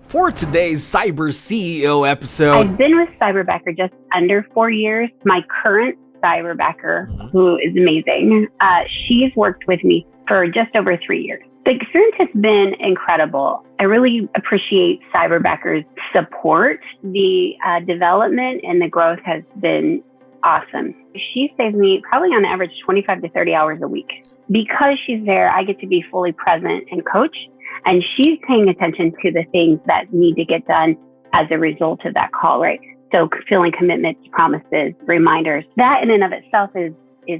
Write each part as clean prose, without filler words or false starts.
For today's Cyber CEO episode, I've been with Cyberbacker just under 4 years. My current Cyberbacker, who is amazing, she's worked with me for just over 3 years. The experience has been incredible. I really appreciate Cyberbacker's support. The development and the growth has been awesome. She saves me probably on average 25 to 30 hours a week. Because she's there, I get to be fully present and coach, and she's paying attention to the things that need to get done as a result of that call, right? So fulfilling commitments, promises, reminders, that in and of itself is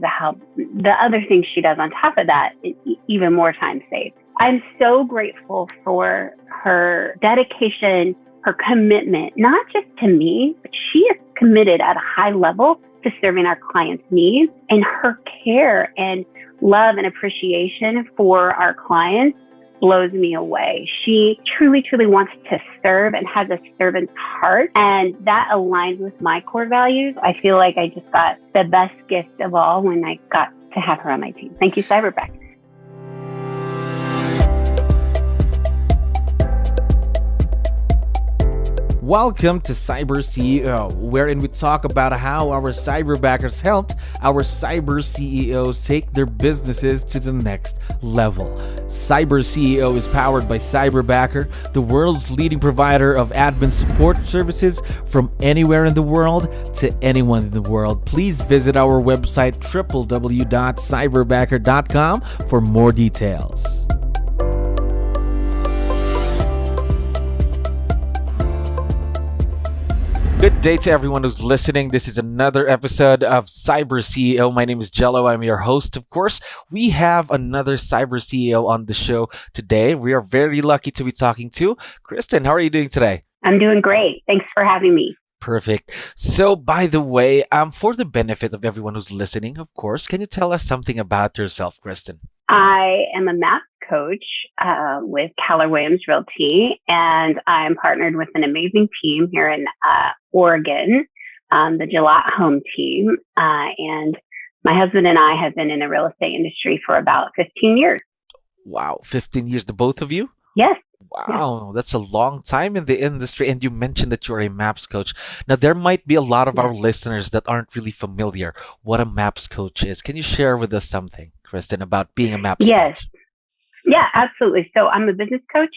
a help. The other thing she does on top of that is even more time saved. I'm so grateful for her dedication, her commitment, not just to me, but she is committed at a high level to serving our clients' needs, and her care and love and appreciation for our clients blows me away. She truly, truly wants to serve and has a servant's heart, and that aligns with my core values. I feel like I just got the best gift of all when I got to have her on my team. Thank you, Cyberbacker. welcome to Cyber CEO, wherein we talk about how our cyberbackers helped our cyber CEOs take their businesses to the next level. Cyber CEO is powered by Cyberbacker, the world's leading provider of admin support services from anywhere in the world to anyone in the world. Please visit our website www.cyberbacker.com for more details. Good day to everyone who's listening. This is another episode of Cyber CEO. My name is 𝗙𝗹𝗹𝗶𝗹. I'm your host, of course. We have another Cyber CEO on the show today. We are very lucky to be talking to Kristen. How are you doing today? I'm doing great. Thanks for having me. Perfect. So, by the way, for the benefit of everyone who's listening, of course, can you tell us something about yourself, Kristen? I am a MAPS coach with 𝗙𝗷𝗹𝗶𝗹, and I'm partnered with an amazing team here in Oregon, the 𝗔𝗰𝗰𝗶𝗹 home team. And my husband and I have been in the real estate industry for about 15 years. Wow, 15 years, the both of you? Yes. Wow, that's a long time in the industry. And you mentioned that you're a MAPS coach. Now, there might be a lot of our listeners that aren't really familiar what a MAPS coach is. Can you share with us something, Kristen, about being a MAPS coach? Yeah, absolutely. So I'm a business coach,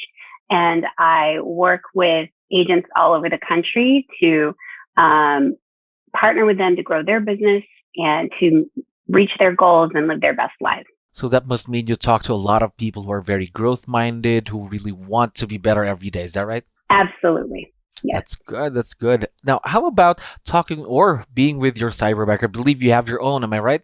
and I work with agents all over the country to partner with them to grow their business and to reach their goals and live their best lives. So that must mean you talk to a lot of people who are very growth-minded, who really want to be better every day. Is that right? Absolutely. Yes. That's good. That's good. Now, how about talking or being with your cyberbacker? I believe you have your own. Am I right?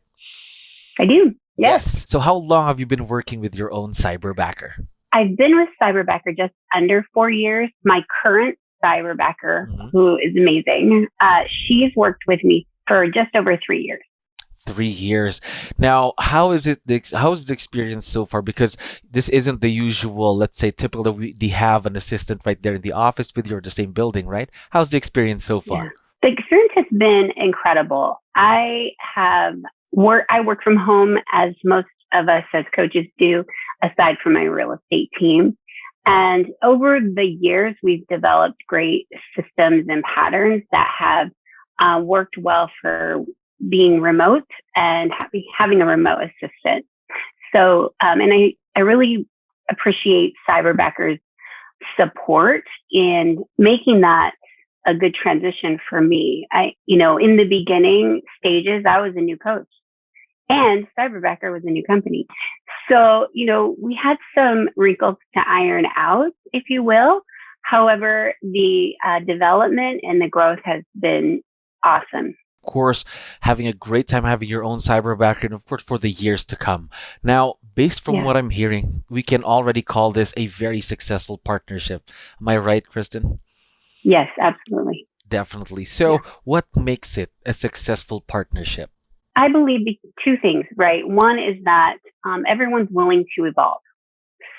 I do. Yes. So how long have you been working with your own cyberbacker? I've been with Cyberbacker just under 4 years. My current Cyberbacker, who is amazing, she's worked with me for just over 3 years. 3 years. Now, how is the experience so far? Because this isn't the usual, let's say, typical that we have an assistant right there in the office with you or the same building, right? How's the experience so far? Yeah. The experience has been incredible. I work from home, as most of us as coaches do, aside from my real estate team. And over the years, we've developed great systems and patterns that have worked well for being remote and having a remote assistant. So, and I really appreciate Cyberbacker's support in making that a good transition for me. In the beginning stages, I was a new coach and Cyberbacker was a new company. So, we had some wrinkles to iron out, if you will. However, the development and the growth has been awesome. Of course, having a great time having your own cyberbacker, and of course for the years to come. Now, based from what I'm hearing, we can already call this a very successful partnership. Am I right, Kristen? Yes, absolutely. Definitely. So what makes it a successful partnership? I believe two things, right? One is that everyone's willing to evolve.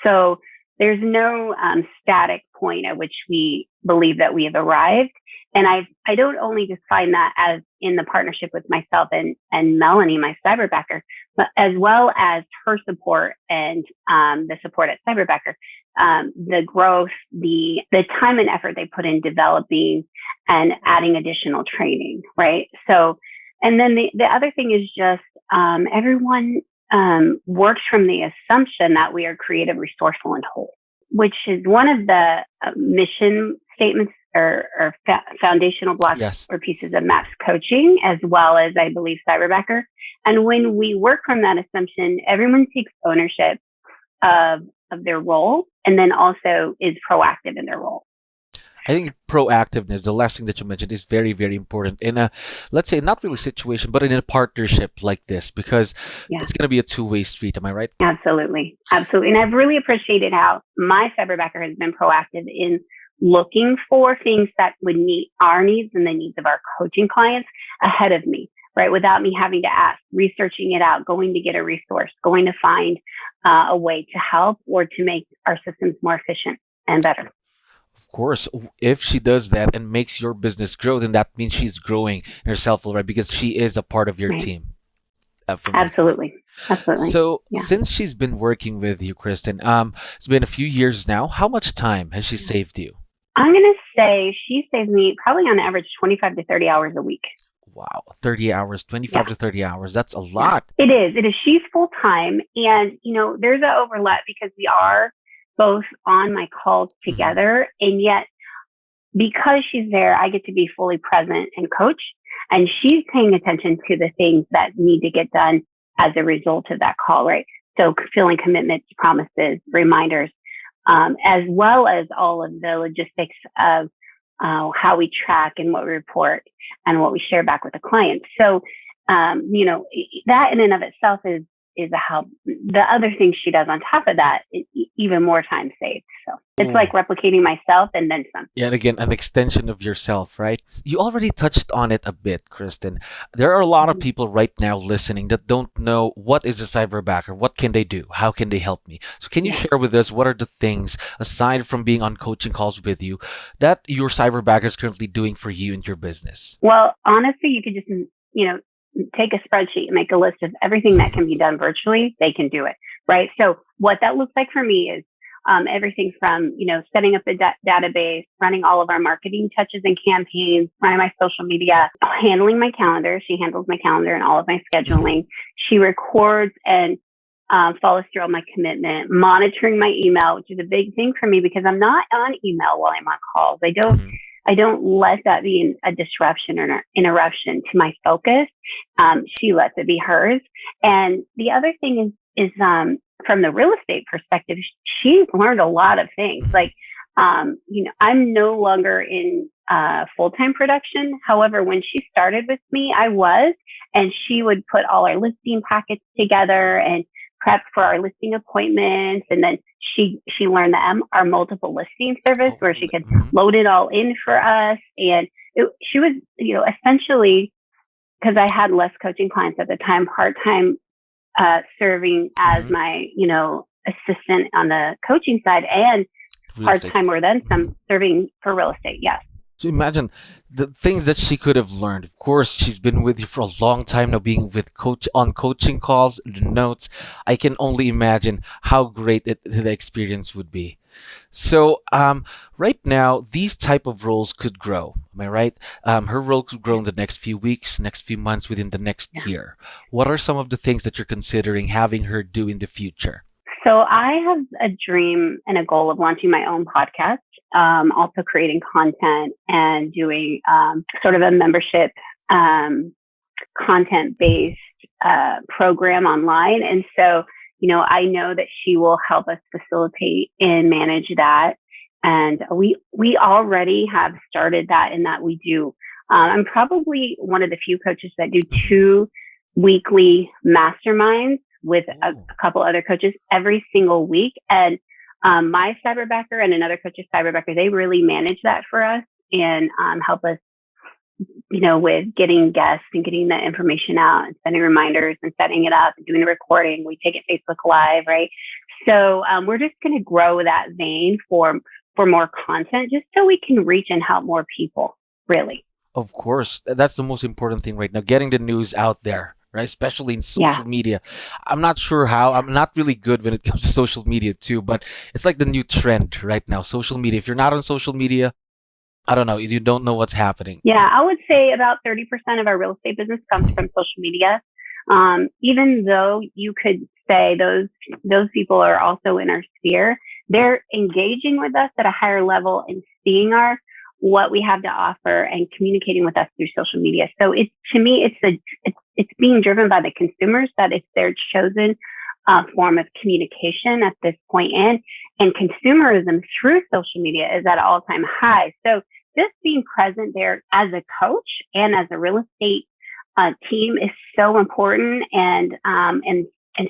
So there's no static point at which we believe that we have arrived. And I don't only just find that as in the partnership with myself and Melanie, my Cyberbacker, but as well as her support and the support at Cyberbacker. the growth, the time and effort they put in developing and adding additional training, right? So, and then the other thing is just everyone works from the assumption that we are creative, resourceful, and whole, which is one of the mission statements or foundational blocks Yes. or pieces of MAPS coaching, as well as, I believe, Cyberbacker. And when we work from that assumption, everyone takes ownership of their role and then also is proactive in their role. I think proactiveness, the last thing that you mentioned, is very, very important in a, let's say, not really situation, but in a partnership like this, because it's going to be a two-way street. Am I right? Absolutely. Absolutely. And I've really appreciated how my Cyberbacker has been proactive in looking for things that would meet our needs and the needs of our coaching clients ahead of me, right? Without me having to ask, researching it out, going to get a resource, going to find a way to help or to make our systems more efficient and better. Of course, if she does that and makes your business grow, then that means she's growing herself already because she is a part of your team. Absolutely. Absolutely. So since she's been working with you, Kristen, it's been a few years now. How much time has she saved you? I'm going to say she saves me probably on average 25 to 30 hours a week. Wow, 30 hours, 25 to 30 hours. That's a lot. It is. It is. She's full time. And, you know, there's an overlap because we are both on my calls together. And yet, because she's there, I get to be fully present and coach. And she's paying attention to the things that need to get done as a result of that call, right? So fulfilling commitments, promises, reminders, as well as all of the logistics of how we track and what we report and what we share back with the client. So, you know, that in and of itself is a help. The other thing she does on top of that is even more time saved. So it's like replicating myself and then some. Yeah, and again, an extension of yourself, right? You already touched on it a bit, Kristen. There are a lot of people right now listening that don't know what is a cyberbacker, what can they do, how can they help me. So can you share with us what are the things, aside from being on coaching calls with you, that your cyberbacker is currently doing for you and your business? Well, honestly, you could just, you know, take a spreadsheet and make a list of everything that can be done virtually. They can do it, right? So what that looks like for me is everything from, you know, setting up a database, running all of our marketing touches and campaigns, running my social media, handling my calendar. She handles my calendar and all of my scheduling. She records and follows through all my commitment, monitoring my email, which is a big thing for me because I'm not on email while I'm on calls. I don't let that be a disruption or an interruption to my focus. She lets it be hers. And the other thing is from the real estate perspective, she's learned a lot of things. Like, you know, I'm no longer in full-time production. However, when she started with me, I was, and she would put all our listing packets together and prep for our listing appointments. And then she learned our multiple listing service where she could load it all in for us. And she was, you know, essentially, because I had less coaching clients at the time, part-time serving as my, you know, assistant on the coaching side and part-time or then some serving for real estate. Yes. So imagine the things that she could have learned. Of course, she's been with you for a long time now, being with on coaching calls, the notes. I can only imagine how great the experience would be. So right now, these type of roles could grow. Am I right? Her role could grow in the next few weeks, next few months, within the next year. What are some of the things that you're considering having her do in the future? So I have a dream and a goal of launching my own podcast, also creating content and doing sort of a membership content-based program online. And so, you know, I know that she will help us facilitate and manage that. And we already have started that in that we do. I'm probably one of the few coaches that do 2 weekly masterminds with a couple other coaches every single week. And my Cyberbacker and another coach's Cyberbacker, they really manage that for us and help us, you know, with getting guests and getting the information out and sending reminders and setting it up and doing the recording. We take it Facebook Live, right? So we're just going to grow that vein for more content just so we can reach and help more people, really. Of course. That's the most important thing right now, getting the news out there. right? Especially in social media. I'm not sure how. I'm not really good when it comes to social media too, but it's like the new trend right now. Social media. If you're not on social media, I don't know. You don't know what's happening. Yeah, I would say about 30% of our real estate business comes from social media. Even though you could say those people are also in our sphere, they're engaging with us at a higher level and seeing what we have to offer and communicating with us through social media. So to me, it's being driven by the consumers, that it's their chosen form of communication at this point in, and consumerism through social media is at an all-time high. So just being present there as a coach and as a real estate team is so important. And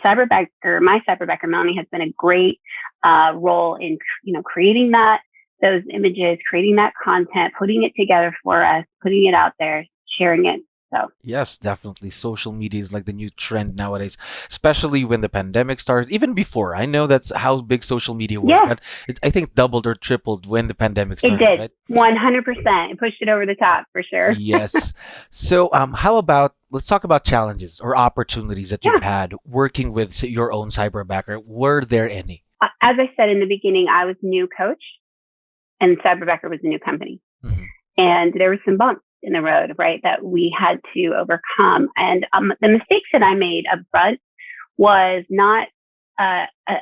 Cyberbacker, my Cyberbacker Melanie, has been a great role in creating those images, creating that content, putting it together for us, putting it out there, sharing it. So yes, definitely. Social media is like the new trend nowadays, especially when the pandemic started. Even before, I know that's how big social media was, but I think doubled or tripled when the pandemic started. It did, right? 100%. It pushed it over the top for sure. Yes. So, how about let's talk about challenges or opportunities that you've had working with your own Cyberbacker. Were there any? As I said in the beginning, I was new coach, and Cyberbacker was a new company, and there were some bumps in the road, right, that we had to overcome. And the mistakes that I made up front was not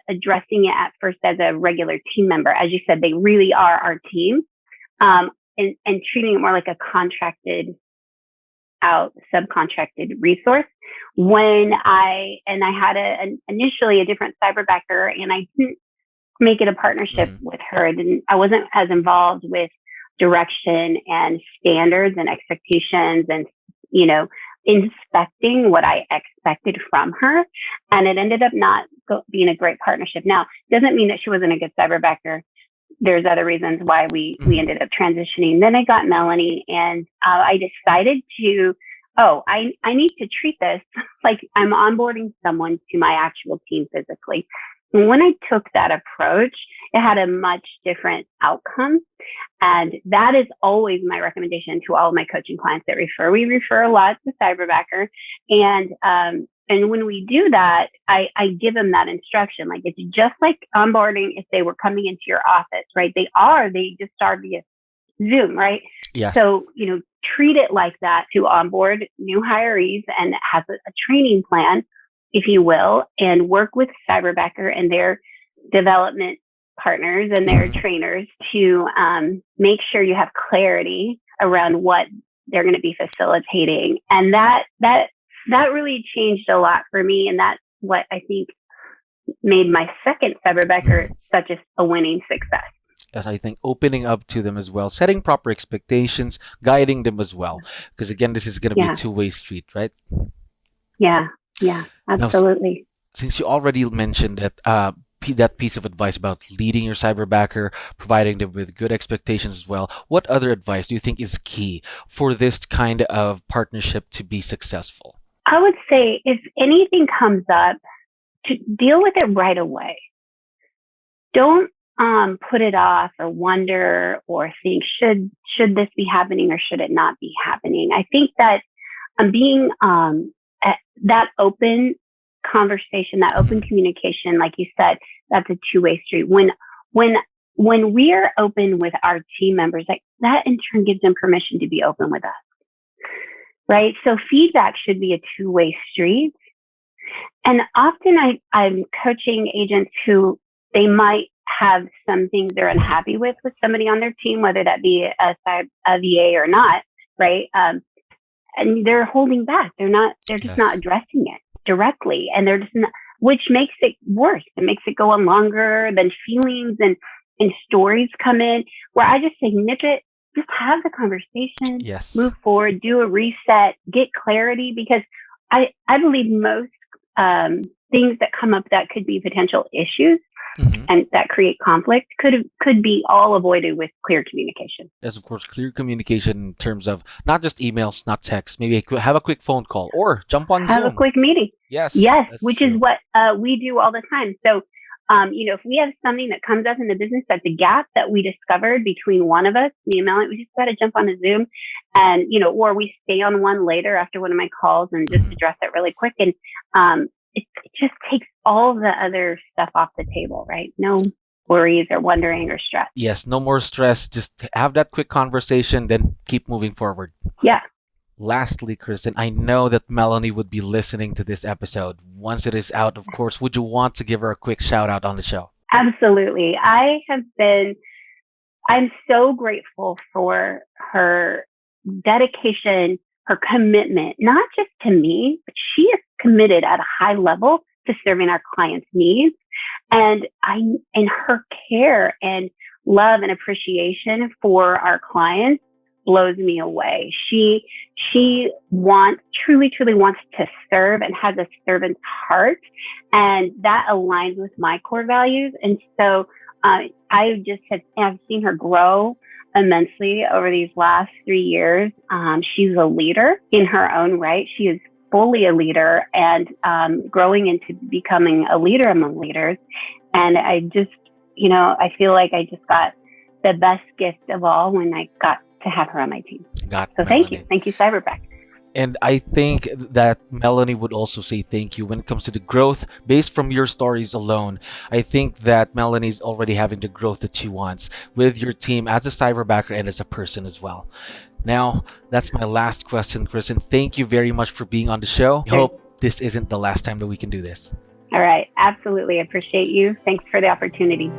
addressing it at first as a regular team member. As you said, they really are our team, and treating it more like a contracted out, subcontracted resource. When I had initially a different Cyberbacker, and I didn't make it a partnership with her. I wasn't as involved with direction and standards and expectations and, inspecting what I expected from her. And it ended up not being a great partnership. Now, doesn't mean that she wasn't a good Cyberbacker. There's other reasons why we ended up transitioning. Then I got Melanie, and I decided I need to treat this like I'm onboarding someone to my actual team physically. And when I took that approach, it had a much different outcome. And that is always my recommendation to all of my coaching clients that refer. We refer a lot to Cyberbacker. And when we do that, I give them that instruction. Like, it's just like onboarding if they were coming into your office, right? They just start via Zoom, right? Yes. So, treat it like that to onboard new hirees, and have a training plan, if you will, and work with Cyberbacker and their development partners and their trainers to make sure you have clarity around what they're going to be facilitating. And that really changed a lot for me. And that's what I think made my second Cyberbacker such a winning success. Yes, I think opening up to them as well, setting proper expectations, guiding them as well. Because again, this is going to be a two-way street, right? Yeah, absolutely. Now, since you already mentioned that piece of advice about leading your Cyberbacker, providing them with good expectations as well, what other advice do you think is key for this kind of partnership to be successful? I would say if anything comes up, to deal with it right away. Don't put it off or wonder or think, should this be happening or should it not be happening? I think that being that open conversation, that open communication, like you said, that's a two-way street. When we're open with our team members, like that in turn gives them permission to be open with us, right? So feedback should be a two-way street. And often I'm coaching agents who they might have some things they're unhappy with somebody on their team, whether that be a VA or not, right? And they're holding back. They're just not addressing it directly. And they're just not, which makes it worse. It makes it go on longer. Then feelings and stories come in where I just say, nip it, just have the conversation, move forward, do a reset, get clarity, because I believe most things that come up that could be potential issues and that create conflict could be all avoided with clear communication. Yes, of course, clear communication in terms of not just emails, not text. Maybe have a quick phone call or jump on Zoom. Have a quick meeting. Yes, which is what we do all the time. So If we have something that comes up in the business that's a gap that we discovered between one of us, me and Melanie, we just got to jump on a Zoom and, or we stay on one later after one of my calls and just address it really quick. And it just takes all the other stuff off the table, right? No worries or wondering or stress. Yes, no more stress. Just have that quick conversation, then keep moving forward. Yeah. Lastly, Kristen, I know that Melanie would be listening to this episode. Once it is out, of course, would you want to give her a quick shout out on the show? Absolutely. I'm so grateful for her dedication, her commitment, not just to me, but she is committed at a high level to serving our clients' needs. And her care and love and appreciation for our clients blows me away. She truly wants to serve and has a servant's heart, and that aligns with my core values. And so I've seen her grow immensely over these last 3 years. She's a leader in her own right. She is fully a leader and growing into becoming a leader among leaders. And I just, I feel like I just got the best gift of all when I got to have her on my team. So thank you. Thank you, Cyberbacker. And I think that Melanie would also say thank you when it comes to the growth based from your stories alone. I think that Melanie's already having the growth that she wants with your team as a cyberbacker and as a person as well. Now, that's my last question, Kristen. Thank you very much for being on the show. I hope this isn't the last time that we can do this. All right. Absolutely. Appreciate you. Thanks for the opportunity.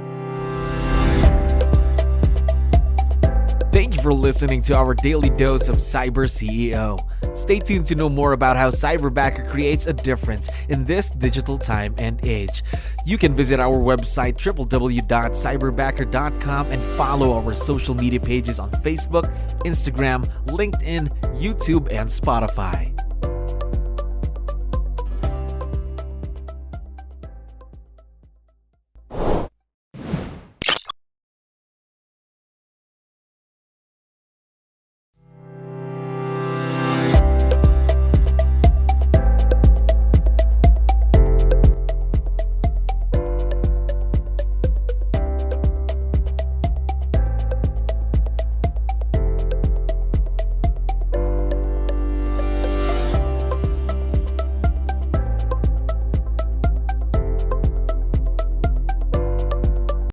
Thank you for listening to our daily dose of Cyber CEO. Stay tuned to know more about how Cyberbacker creates a difference in this digital time and age. You can visit our website www.cyberbacker.com and follow our social media pages on Facebook, Instagram, LinkedIn, YouTube, and Spotify.